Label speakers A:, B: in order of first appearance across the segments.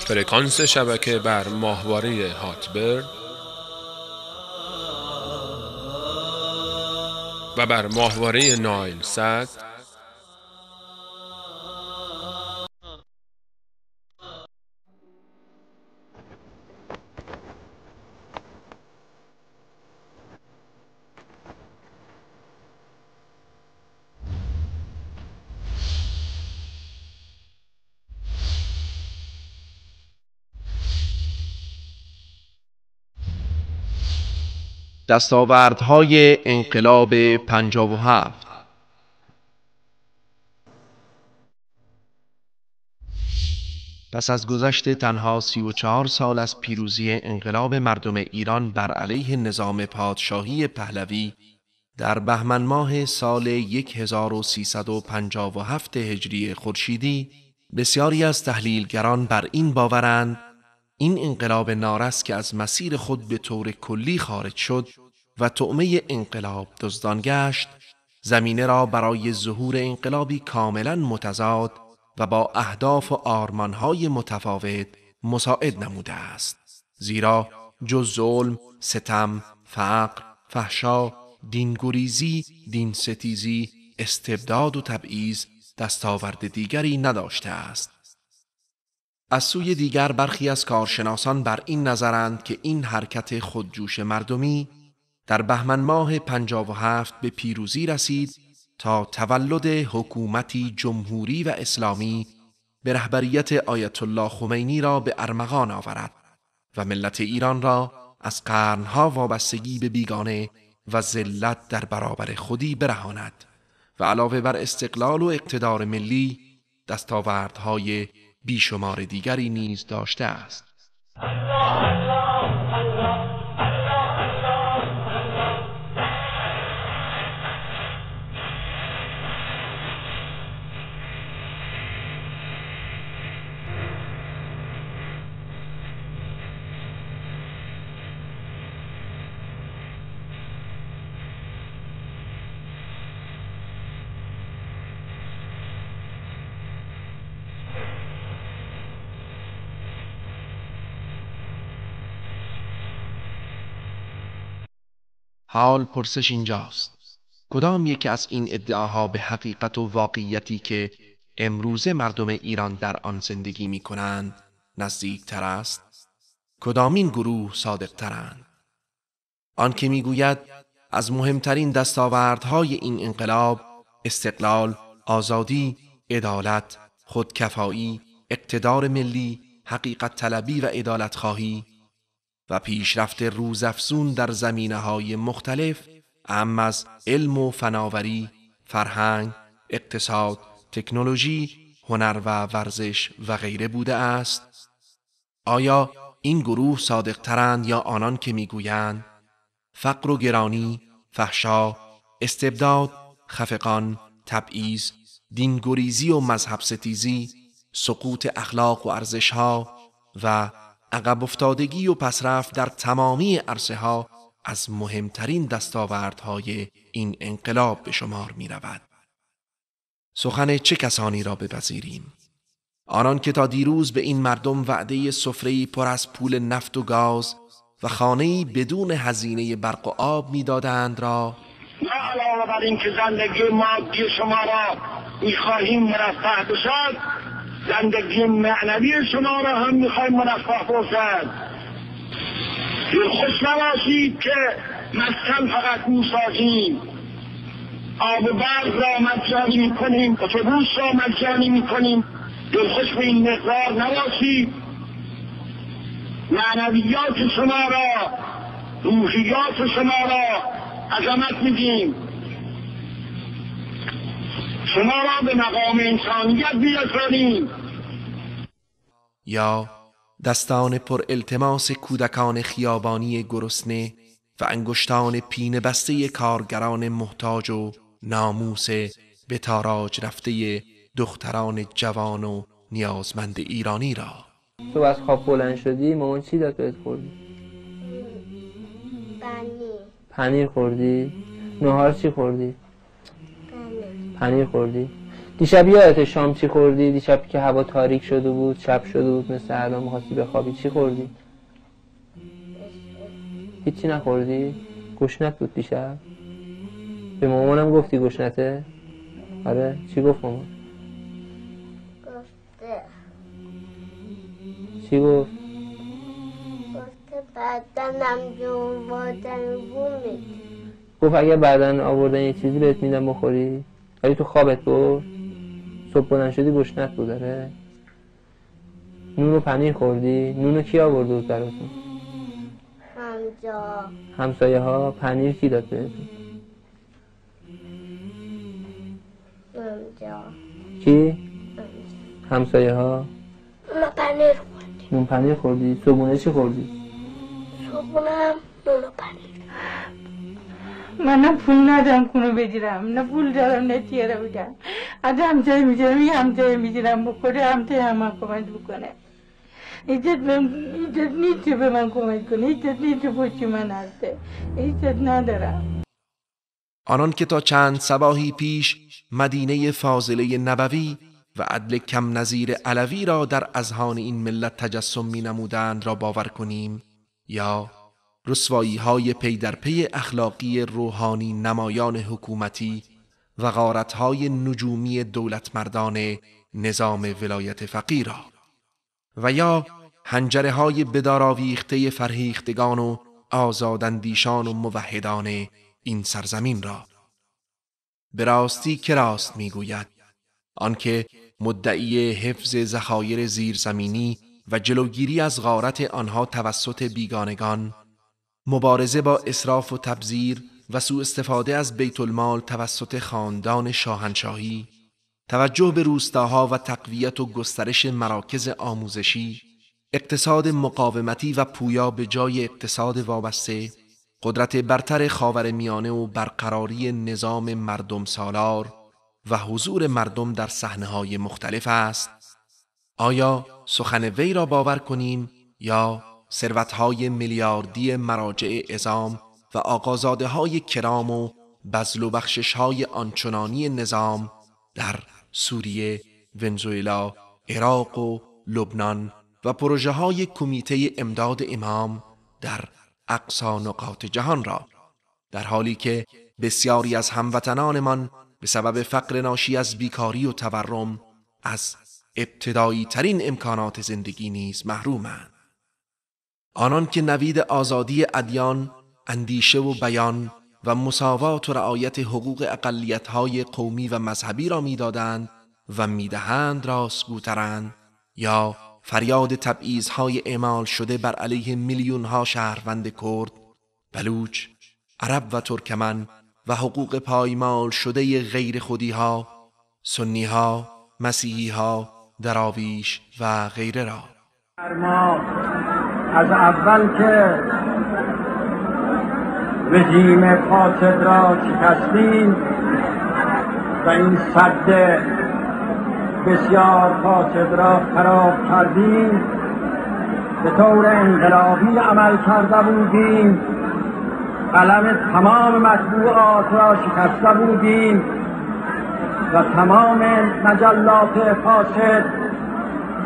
A: فرکانس شبکه بر ماهواره هاتبرد و بر ماهواره نایل سات
B: دستاوردهای انقلاب 57. پس از گذشت تنها 34 سال از پیروزی انقلاب مردم ایران بر علیه نظام پادشاهی پهلوی در بهمن ماه سال 1357 هجری خورشیدی، بسیاری از تحلیلگران بر این باورند این انقلاب نارس که از مسیر خود به طور کلی خارج شد و طعمه انقلاب دزدان گشت، زمینه را برای ظهور انقلابی کاملا متضاد و با اهداف و آرمانهای متفاوت مساعد نموده است. زیرا جز ظلم، ستم، فقر، فحشا، دینگریزی، دینستیزی، استبداد و تبعیض دستاورد دیگری نداشته است. از سوی دیگر برخی از کارشناسان بر این نظرند که این حرکت خودجوش مردمی در بهمن ماه 57 به پیروزی رسید تا تولد حکومتی جمهوری و اسلامی به رهبریت آیت الله خمینی را به ارمغان آورد و ملت ایران را از قرنها وابستگی به بیگانه و ذلت در برابر خودی برهاند و علاوه بر استقلال و اقتدار ملی دستاوردهای بیشمار دیگری نیز داشته است. حال پرسش اینجاست: کدام یکی از این ادعاها به حقیقت و واقعیتی که امروزه مردم ایران در آن زندگی می کنند نزدیک تر است؟ کدامین گروه صادق ترند؟ آن که می گوید از مهمترین دستاوردهای این انقلاب استقلال، آزادی، عدالت، خودکفایی، اقتدار ملی، حقیقت طلبی و عدالت خواهی و پیشرفت روزافزون در زمینه‌های مختلف اعم از علم و فناوری، فرهنگ، اقتصاد، تکنولوژی، هنر و ورزش و غیره بوده است؟ آیا این گروه صادق ترند یا آنان که میگویند فقر و گرانی، فحشا، استبداد، خفقان، تبعیض، دینگریزی و مذهب ستیزی، سقوط اخلاق و ارزش‌ها و عقب افتادگی و پسرفت در تمامی عرصه‌ها از مهمترین دستاوردهای این انقلاب به شمار می رود؟ سخن چه کسانی را بپذیریم؟ آنان که تا دیروز به این مردم وعده سفره‌ای پر از پول نفت و گاز و خانه‌ای بدون هزینه برق و آب می‌دادند را،
C: نه علاوه بر این که زندگی مادی شما را می‌خواهیم مرفه بشد، زندگی معنوی شما را هم می‌خواهیم مرفه باشد. دلخوش نباشید که مسکن فقط می‌سازیم، آب و برق را مجانی می‌کنیم، اتوبوس را مجانی می‌کنیم. دلخوش به این مقدار نباشید. معنویات شما را، روحیات شما را عظمت میدیم. شما را به مقام انسانیت بیرسانیم.
B: یا دستان پر التماس کودکان خیابانی گرسنه و انگشتان پینه بسته کارگران محتاج و ناموس به تاراج رفته دختران جوان و نیازمند ایرانی را.
D: تو از خواب بلند شدی مامان چی داد بهت خوردی؟ پنیر خوردی؟ نهار چی خوردی؟ پنیر خوردی؟ دیشب یادت شام چی خوردی؟ دیشب که هوا تاریک شده بود، شب شده بود، مثل الان می‌خواستی بخوابی، چی خوردی؟ هیچی نخوردی؟ گشنت بود دیشب؟ به مامانم گفتی گشنته؟ آره؟ چی گفت مامان؟
E: گفته
D: چی گفت؟
E: گفته بدنم جور بادن بومید.
D: گفت اگه بعدن آوردن یه چیزی بهت میدم بخوری؟ ولی تو خوابت بود؟ صبح بلند شدی گشنت بود داره؟ نون و پنیر خوردی؟ نونو کی آورده بود براتون؟
E: همجا
D: همسایه ها؟ پنیر کی داد بهتون؟
E: همجا
D: کی؟ همسایه ها؟
E: ما پنیر خوردیم.
D: نون پنیر خوردی؟ صبحونه چی خوردی؟
E: صبحونم نون و پنیر.
F: من نه پول ندارم کنو بگیرم، نه پول دارم نه تیره بودم. از همسایه میگیرم، یه همسایه میگیرم بخوره، همسایه هم کمک بکنه. ایجاد نیست به من کمک کنه، ایجاد نیست پشت من هسته، ایجاد ندارم.
B: آنان که تا چند صباحی پیش مدینه فاضله نبوی و عدل کم نظیر علوی را در اذهان این ملت تجسم می نمودند را باور کنیم، یا رسوایی های پی در پی اخلاقی روحانی نمایان حکومتی و غارت های نجومی دولت مردان نظام ولایت فقیه را، و یا حنجره های بداراویخته فرهیختگان و آزاداندیشان و موحدان این سرزمین را. به راستی که راست میگوید آنکه مدعی حفظ ذخایر زیرزمینی و جلوگیری از غارت آنها توسط بیگانگان، مبارزه با اسراف و تبذیر و سوء استفاده از بیت المال توسط خاندان شاهنشاهی، توجه به روستاها و تقویت و گسترش مراکز آموزشی، اقتصاد مقاومتی و پویا به جای اقتصاد وابسته، قدرت برتر خاورمیانه و برقراری نظام مردم سالار و حضور مردم در صحنه‌های مختلف است. آیا سخن وی را باور کنیم یا ثروت‌های میلیاردی مراجع عظام و آقازاده‌های کرام و بذل و بخشش‌های آنچنانی نظام در سوریه، ونزوئلا، عراق و لبنان و پروژه‌های کمیته امداد امام در اقصی نقاط جهان را، در حالی که بسیاری از هموطنانمان به سبب فقر ناشی از بیکاری و تورم از ابتدایی ترین امکانات زندگی نیز محرومند. آنان که نوید آزادی ادیان، اندیشه و بیان و مساوات و رعایت حقوق اقلیت‌های قومی و مذهبی را می‌دادند و می‌دهند راستگوترند، یا فریاد تبعیض‌های اعمال شده بر علیه میلیون‌ها شهروند کرد، بلوچ، عرب و ترکمن و حقوق پایمال شده غیر خودی‌ها، سنی‌ها، مسیحی‌ها، دراویش و غیره را.
C: ما از اول که رژیم فاسد را شکستیم و این سد بسیار فاسد را خراب کردیم، به طور انقلابی عمل کرده بودیم، قلم تمام مطبوعات را شکسته بودیم و تمام مجلات فاسد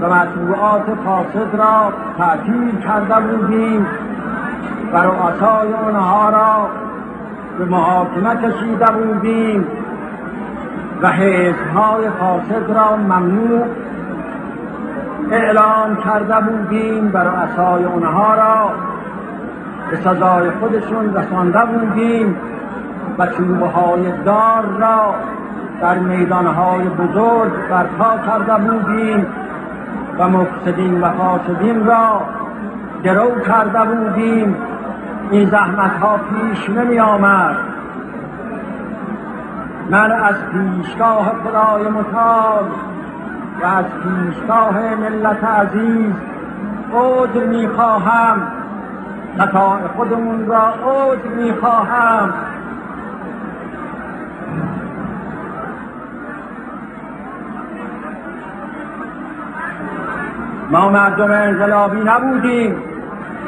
C: و مطبوعات فاسد را تعطیل کرده بودیم و رؤسای آنها را به محاکمه کشیده بودیم و حزب‌های فاسد را ممنوع اعلام کرده بودیم و رؤسای آنها را به سزای خودشون رسانده بودیم و چوب‌های دار را در میدان‌های بزرگ برپا کرده بودیم و مفسدین و فاسدین را گرو کرده بودیم. این زحمت‌ها پیش نمی آمد. من از پیشگاه خدای متعال و از پیشگاه ملت عزیز عذر می خواهم، خطای خودمون را عذر می خواهم. ما مردم انقلابی نبودیم.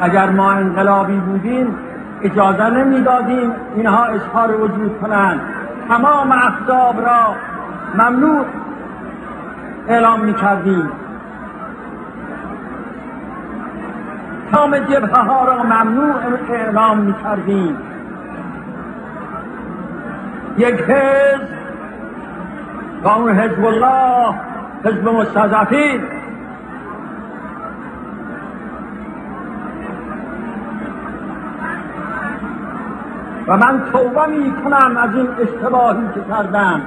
C: اگر ما انقلابی بودیم اجازه نمیدادیم اینها اظهار وجود کنند. تمام احزاب را ممنوع اعلام میکردیم، تمام جبهه ها را ممنوع اعلام میکردیم. یک حزب و اون حزب الله، حزب مستضعفین، و من توبه می کنم از این اشتباهی که کردم.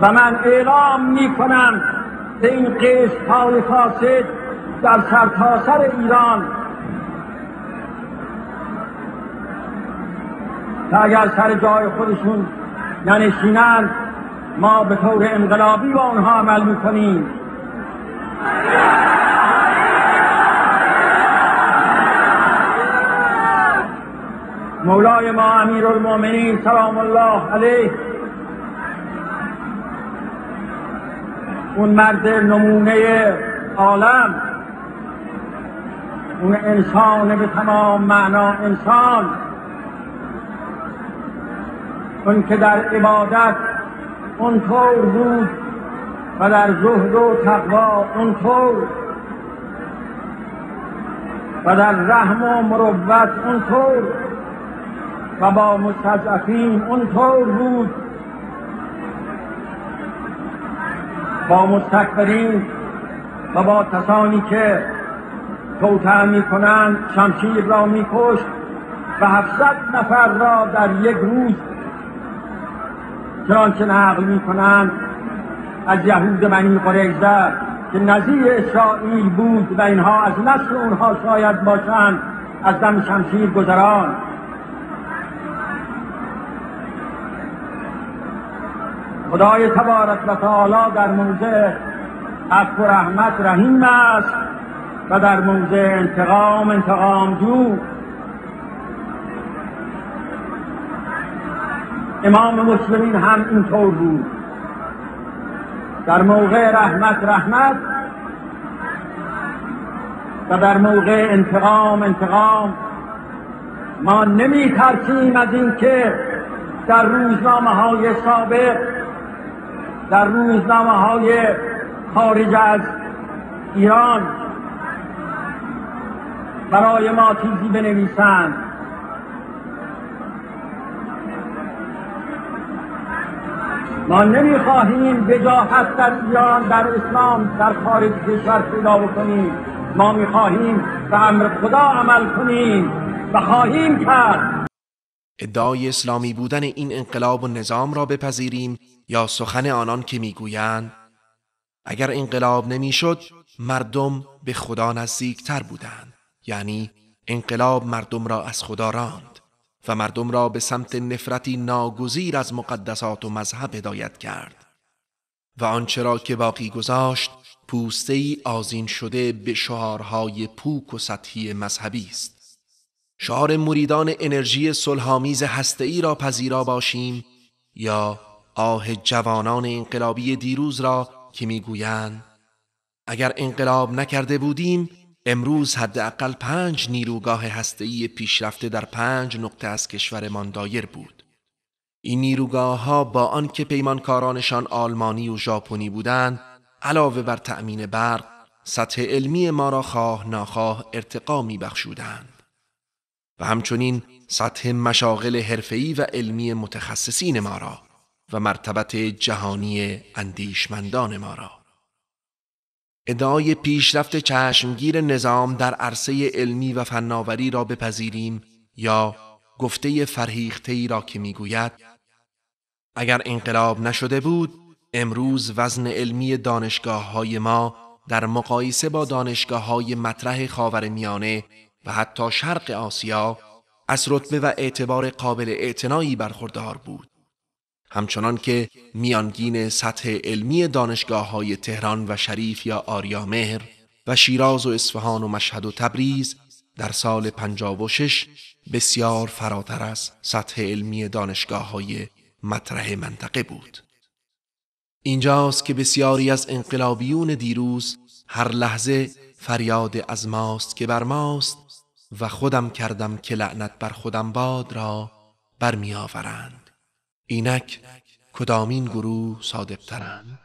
C: و من اعلام می کنم که این قشرهای فاسد در سرتاسر ایران که اگر سر جای خودشون ننشینند ما به طور انقلابی با اونها عمل می کنیم. مولای ما امیرالمومنین سلام الله علیه، اون مرد نمونه عالم، اون انسان به تمام معنا انسان، اون که در عبادت اونطور بود و در زهد و تقوا اونطور و در رحم و مروت اونطور و با مستضعفین اونطور بود، با مستکبرین و با کسانی که توطئه میکنند شمشیر را میکشت و 700 نفر را در یک روز، چنانچه نقل میکنند از یهود بنی قریظه که نظیر اسرائیل بود و اینها از نسل اونها شاید باشند، از دم شمشیر گذران. خدای تبارک و تعالی در موضع عفو و رحمت رحیم است و در موضع انتقام انتقام جو. امام مسلمین هم اینطور بود، در موقع رحمت رحمت و در موقع انتقام انتقام. ما نمی ترسیم از این که در روزنامه های سابق، در روزنامه های خارج از ایران برای ما چیزی بنویسند. ما نمیخواهیم وجاهت در ایران، در اسلام، در خارج کشور پیدا بکنیم. ما میخواهیم به امر خدا عمل کنیم و خواهیم کرد.
B: ادعای اسلامی بودن این انقلاب و نظام را بپذیریم یا سخن آنان که میگویند اگر انقلاب نمیشد مردم به خدا نزدیکتر بودند، یعنی انقلاب مردم را از خدا راند و مردم را به سمت نفرتی ناگزیر از مقدسات و مذهب هدایت کرد و آنچه را که باقی گذاشت پوسته‌ای آذین شده به شعارهای پوک و سطحی مذهبی است. شعار مریدان انرژی صلح‌آمیز هسته‌ای را پذیرا باشیم یا آه جوانان انقلابی دیروز را که میگویند اگر انقلاب نکرده بودیم امروز حداقل 5 نیروگاه هسته‌ای پیشرفته در 5 نقطه از کشورمان دایر بود. این نیروگاه‌ها با آنکه پیمانکارانشان آلمانی و ژاپنی بودند، علاوه بر تأمین برق، سطح علمی ما را خواه ناخواه ارتقا می‌بخشودند و همچنین سطح مشاغل حرفه‌ای و علمی متخصصین ما را و مرتبت جهانی اندیشمندان ما را. ادعای پیشرفت چشمگیر نظام در عرصه علمی و فناوری را بپذیریم یا گفته فرهیخته‌ای را که میگوید اگر انقلاب نشده بود امروز وزن علمی دانشگاه‌های ما در مقایسه با دانشگاه‌های مطرح خاورمیانه و حتی شرق آسیا از رتبه و اعتبار قابل اعتنایی برخوردار بود، همچنان که میانگین سطح علمی دانشگاه‌های تهران و شریف یا آریامهر و شیراز و اصفهان و مشهد و تبریز در سال 56 بسیار فراتر از سطح علمی دانشگاه‌های مطرح منطقه بود. اینجاست که بسیاری از انقلابیون دیروز هر لحظه فریاد از ماست که بر ماست و خودم کردم که لعنت بر خودم باد را برمی آورند. اینک کدامین گروه صادق‌ترند؟